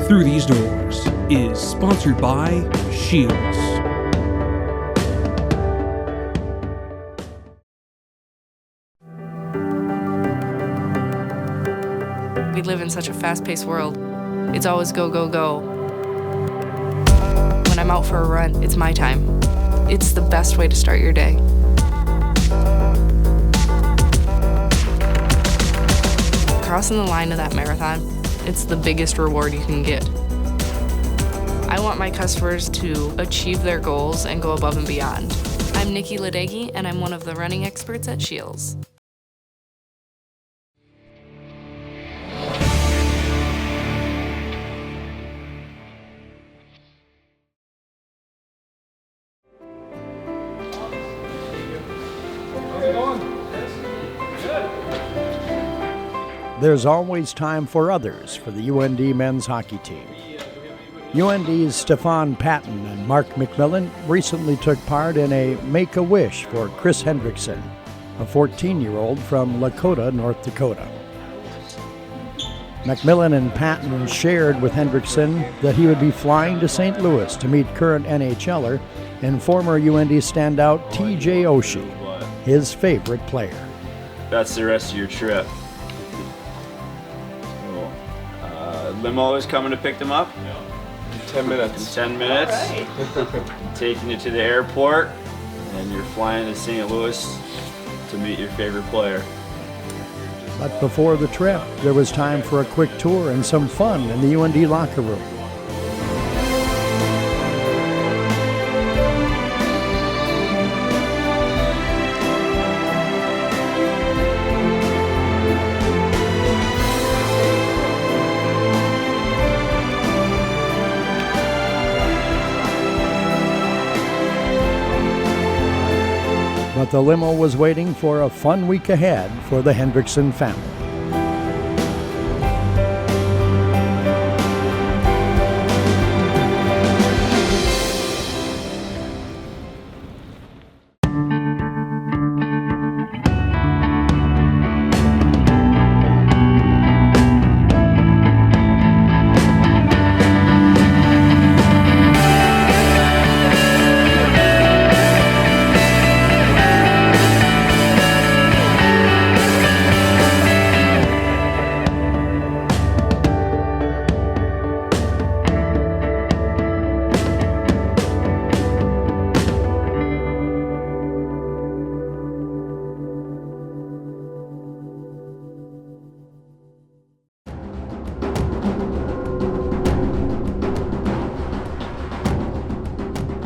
Through These Doors is sponsored by Shields. We live in such a fast-paced world. It's always go, go, go. When I'm out for a run, it's my time. It's the best way to start your day. Crossing the line of that marathon, it's the biggest reward you can get. I want my customers to achieve their goals and go above and beyond. I'm Nikki Ladegi, and I'm one of the running experts at Shields. There's always time for others for the UND men's hockey team. UND's Stefan Patton and Mark McMillan recently took part in a Make-A-Wish for Chris Hendrickson, a 14-year-old from Lakota, North Dakota. McMillan and Patton shared with Hendrickson that he would be flying to St. Louis to meet current NHLer and former UND standout TJ Oshie, his favorite player. That's the rest of your trip. Limo is coming to pick them up? 10 minutes. 10 minutes. Right. Taking you to the airport, and you're flying to St. Louis to meet your favorite player. But before the trip, there was time for a quick tour and some fun in the UND locker room. But the limo was waiting for a fun week ahead for the Hendrickson family.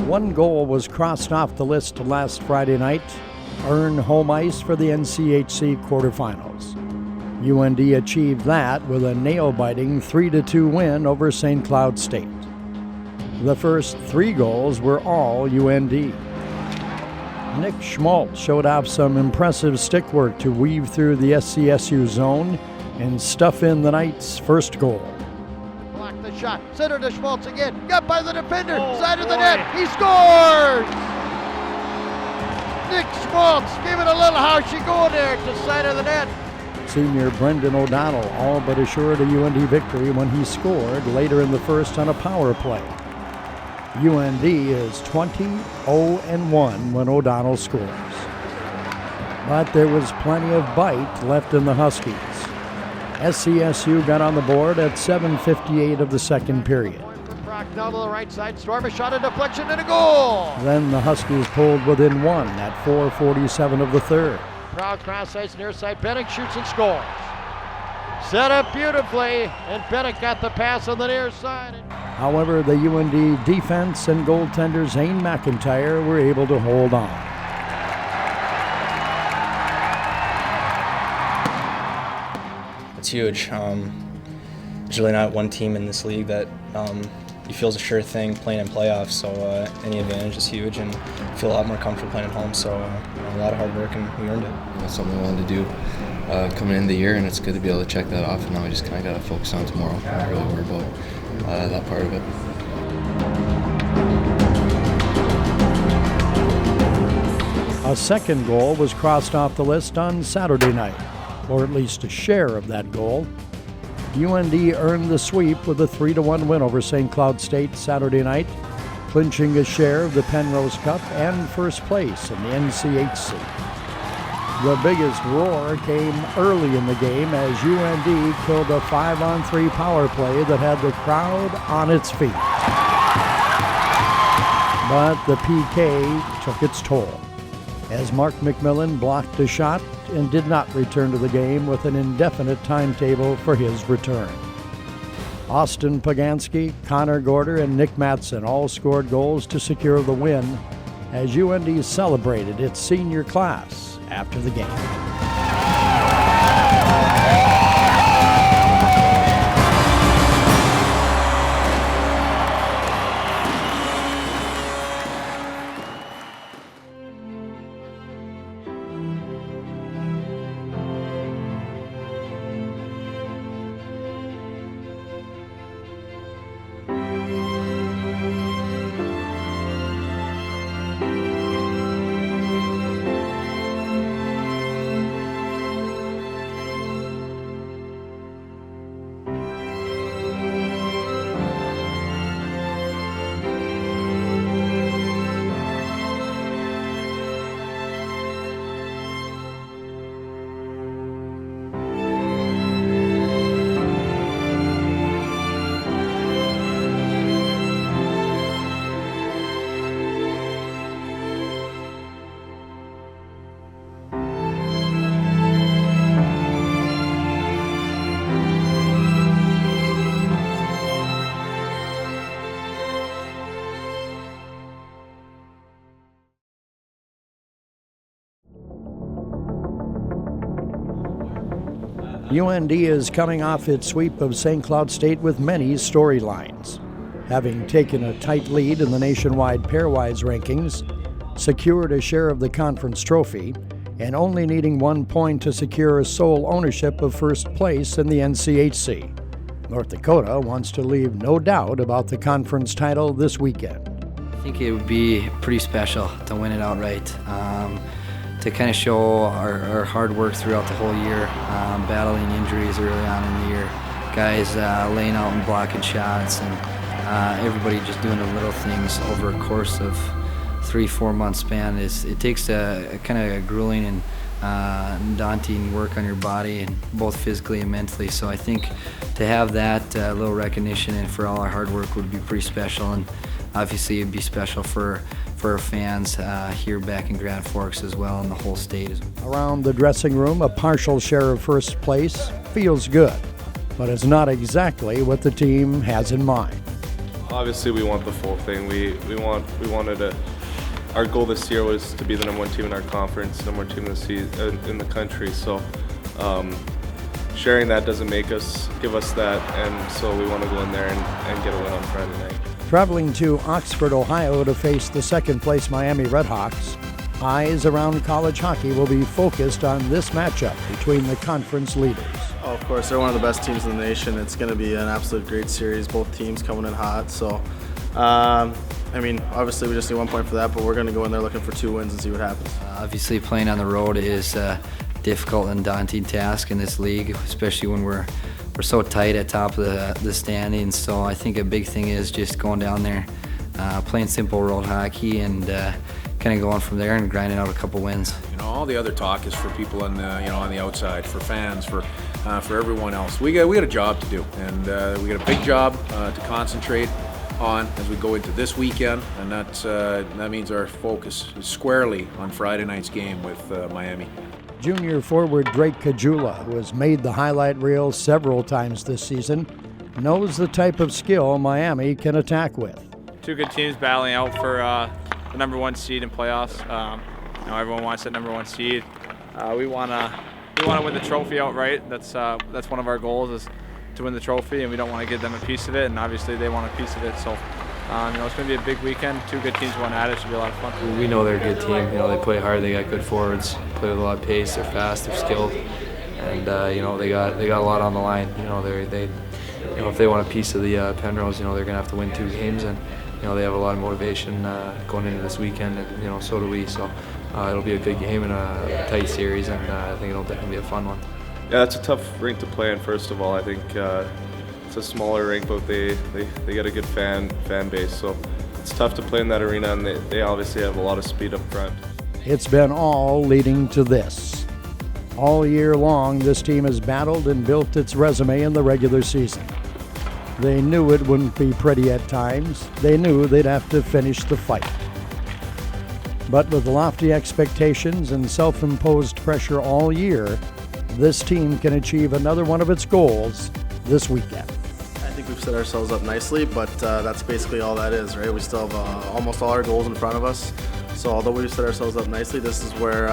One goal was crossed off the list last Friday night, earn home ice for the NCHC quarterfinals. UND achieved that with a nail-biting 3-2 win over St. Cloud State. The first 3 goals were all UND. Nick Schmaltz showed off some impressive stick work to weave through the SCSU zone and stuff in the night's first goal. The shot, center to Schmaltz again, got by the defender, side of the net, he scores! Nick Schmaltz gave it a little housey go there to side of the net. Senior Brendan O'Donnell all but assured a UND victory when he scored later in the first on a power play. UND is 20-0-1 when O'Donnell scores. But there was plenty of bite left in the Huskies. SCSU got on the board at 7:58 of the second period. Down to the right side, Storm a shot, a deflection, and a goal! Then the Huskies pulled within 1 at 4:47 of the third. Proud cross ice, near side, Bennett shoots and scores. Set up beautifully, and Bennett got the pass on the near side. However, the UND defense and goaltender Zane McIntyre were able to hold on. It's huge. There's really not one team in this league that you feel is a sure thing playing in playoffs, so any advantage is huge, and I feel a lot more comfortable playing at home, so a lot of hard work, and we earned it. That's something we wanted to do coming into the year, and it's good to be able to check that off, and now we just kind of got to focus on tomorrow. I'm not really worried about that part of it. A second goal was crossed off the list on Saturday night, or at least a share of that goal. UND earned the sweep with a 3-1 win over St. Cloud State Saturday night, clinching a share of the Penrose Cup and first place in the NCHC. The biggest roar came early in the game as UND killed a 5-on-3 power play that had the crowd on its feet. But the PK took its toll, as Mark McMillan blocked a shot and did not return to the game with an indefinite timetable for his return. Austin Pagansky, Connor Gorder, and Nick Matson all scored goals to secure the win as UND celebrated its senior class after the game. UND is coming off its sweep of St. Cloud State with many storylines. Having taken a tight lead in the nationwide pairwise rankings, secured a share of the conference trophy, and only needing 1 point to secure sole ownership of first place in the NCHC. North Dakota wants to leave no doubt about the conference title this weekend. I think it would be pretty special to win it outright. To kind of show our hard work throughout the whole year, battling injuries early on in the year, guys laying out and blocking shots, and everybody just doing the little things over a course of 3-4 month span. It takes a kind of a grueling and daunting work on your body, and both physically and mentally. So I think to have that little recognition and for all our hard work would be pretty special, and obviously it'd be special for our fans here back in Grand Forks as well, and the whole state. Around the dressing room, a partial share of first place feels good, but it's not exactly what the team has in mind. Obviously, we want the full thing. Our goal this year was to be the #1 team in our conference, #1 team in the country. So sharing that doesn't give us that, and so we want to go in there and get a win on Friday night. Traveling to Oxford, Ohio to face the second-place Miami Redhawks, eyes around college hockey will be focused on this matchup between the conference leaders. Oh, of course, they're one of the best teams in the nation. It's going to be an absolute great series, both teams coming in hot. So, obviously we just need 1 point for that, but we're going to go in there looking for 2 wins and see what happens. Obviously, playing on the road is a difficult and daunting task in this league, especially when we're so tight at top of the standings. So I think a big thing is just going down there, playing simple road hockey, and kind of going from there and grinding out a couple wins. All the other talk is for people on the outside, for fans, for everyone else. We got a job to do, and we got a big job to concentrate on as we go into this weekend, and that means our focus is squarely on Friday night's game with Miami. Junior forward Drake Kajula, who has made the highlight reel several times this season, knows the type of skill Miami can attack with. Two good teams battling out for the #1 seed in playoffs. Everyone wants that #1 seed. We want to win the trophy outright. That's one of our goals, is to win the trophy, and we don't want to give them a piece of it, and obviously they want a piece of it. So it's going to be a big weekend. Two good teams going at it. Should be a lot of fun. We know they're a good team. They play hard. They got good forwards. Play with a lot of pace. They're fast. They're skilled, and they got a lot on the line. If they want a piece of the Penrose, they're going to have to win 2 games, and they have a lot of motivation going into this weekend, and so do we. So it'll be a good game and a tight series, and I think it'll definitely be a fun one. Yeah, it's a tough rink to play in. First of all, I think it's a smaller rink, but they get a good fan base, so it's tough to play in that arena, and they obviously have a lot of speed up front. It's been all leading to this. All year long, this team has battled and built its resume in the regular season. They knew it wouldn't be pretty at times. They knew they'd have to finish the fight. But with lofty expectations and self-imposed pressure all year, this team can achieve another one of its goals this weekend. I think we've set ourselves up nicely, but that's basically all that is, right? We still have almost all our goals in front of us. So although we've set ourselves up nicely, this is where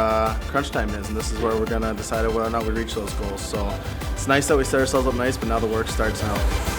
crunch time is, and this is where we're going to decide whether or not we reach those goals. So it's nice that we set ourselves up nice, but now the work starts now.